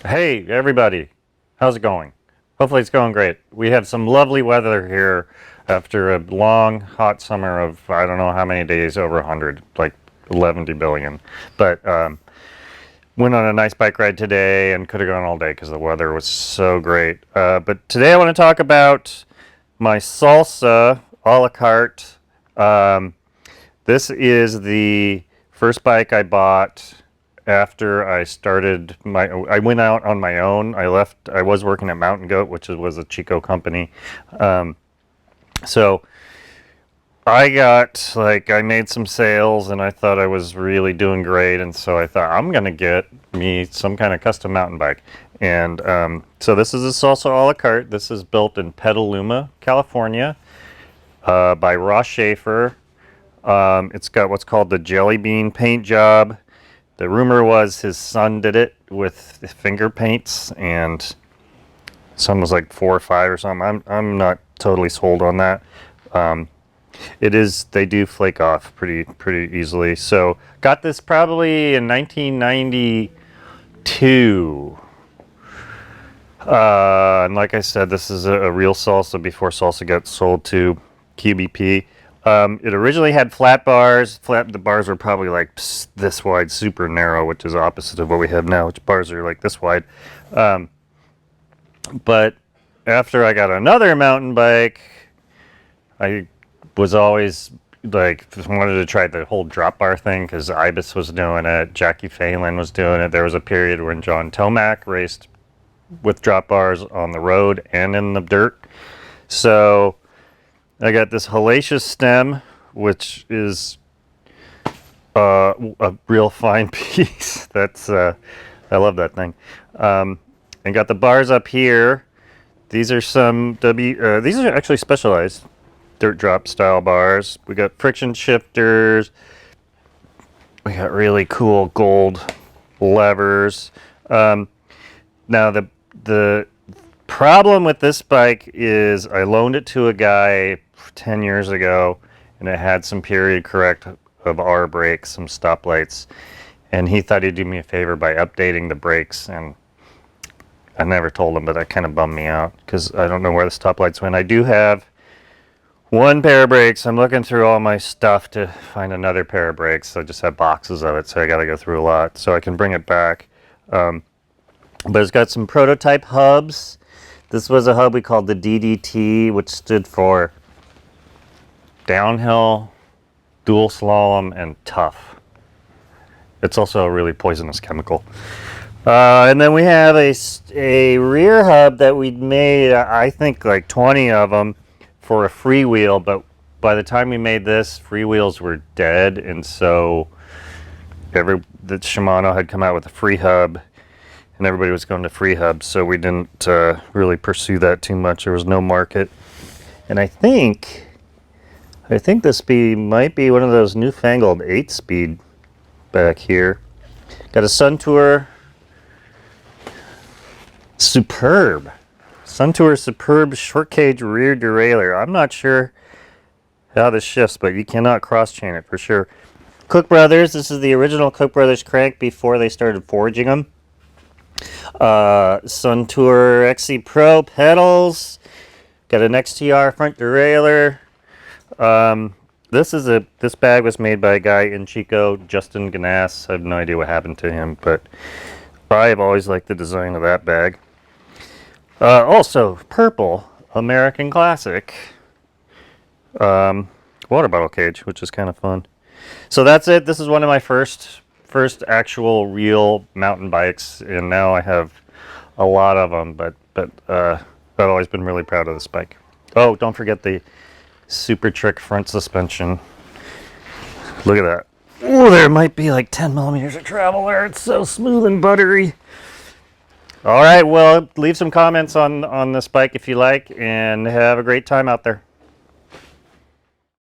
Hey, everybody. How's it going? Hopefully it's going great. We have some lovely weather here after a long, hot summer of I don't know how many days, over 100, like 11 billion. But went on a nice bike ride today and could have gone all day because the weather was so great. But today I want to talk about my Salsa a la carte. Um, this is the first bike I bought after I went out on my own. I was working at Mountain Goat, which was a Chico company. So I made some sales and I thought I was really doing great. And so I thought I'm going to get me some kind of custom mountain bike. And so this is a Salsa a la carte. This is built in Petaluma, California, by Ross Shafer. It's got what's called the jelly bean paint job. The rumor was his son did it with finger paints, and son was like 4 or 5 or something. I'm not totally sold on that. They do flake off pretty easily. So got this probably in 1992. And like I said, this is a real Salsa before Salsa got sold to QBP. It originally had flat bars. The bars were probably like this wide, super narrow, which is opposite of what we have now, which bars are like this wide. But after I got another mountain bike, I was always like wanted to try the whole drop bar thing because Ibis was doing it, Jackie Phelan was doing it. There was a period when John Tomac raced with drop bars on the road and in the dirt. So I got this hellacious stem, which is a real fine piece. I love that thing. And got the bars up here. These are these are actually specialized dirt drop style bars. We got friction shifters. We got really cool gold levers. Now the problem with this bike is I loaned it to a guy 10 years ago, and it had some period correct of R brakes, some stoplights, and he thought he'd do me a favor by updating the brakes, and I never told him, but that kind of bummed me out because I don't know where the stoplights went. I do have one pair of brakes. I'm looking through all my stuff to find another pair of brakes. I just have boxes of it, so I got to go through a lot so I can bring it back. But it's got some prototype hubs. This was a hub we called the DDT, which stood for downhill, dual slalom, and tough. It's also a really poisonous chemical. And then we have a rear hub that we'd made, I think like 20 of them for a freewheel, but by the time we made this, freewheels were dead, and so the Shimano had come out with a free hub, and everybody was going to free hubs, so we didn't really pursue that too much. There was no market. And I think this might be one of those newfangled 8-speed back here. Got a Suntour Superb short cage rear derailleur. I'm not sure how this shifts, but you cannot cross chain it for sure. Cook Brothers. This is the original Cook Brothers crank before they started forging them. Suntour XC Pro pedals. Got an XTR front derailleur. This bag was made by a guy in Chico, Justin Ganas. I have no idea what happened to him, but I've always liked the design of that bag. Also, purple American Classic water bottle cage, which is kind of fun. So that's it. This is one of my first actual real mountain bikes, and now I have a lot of them. But I've always been really proud of this bike. Oh, don't forget the Super Trick front suspension. Look at that. Oh, there might be like 10 millimeters of travel there. It's so smooth and buttery. All right, well, leave some comments on this bike if you like, and have a great time out there.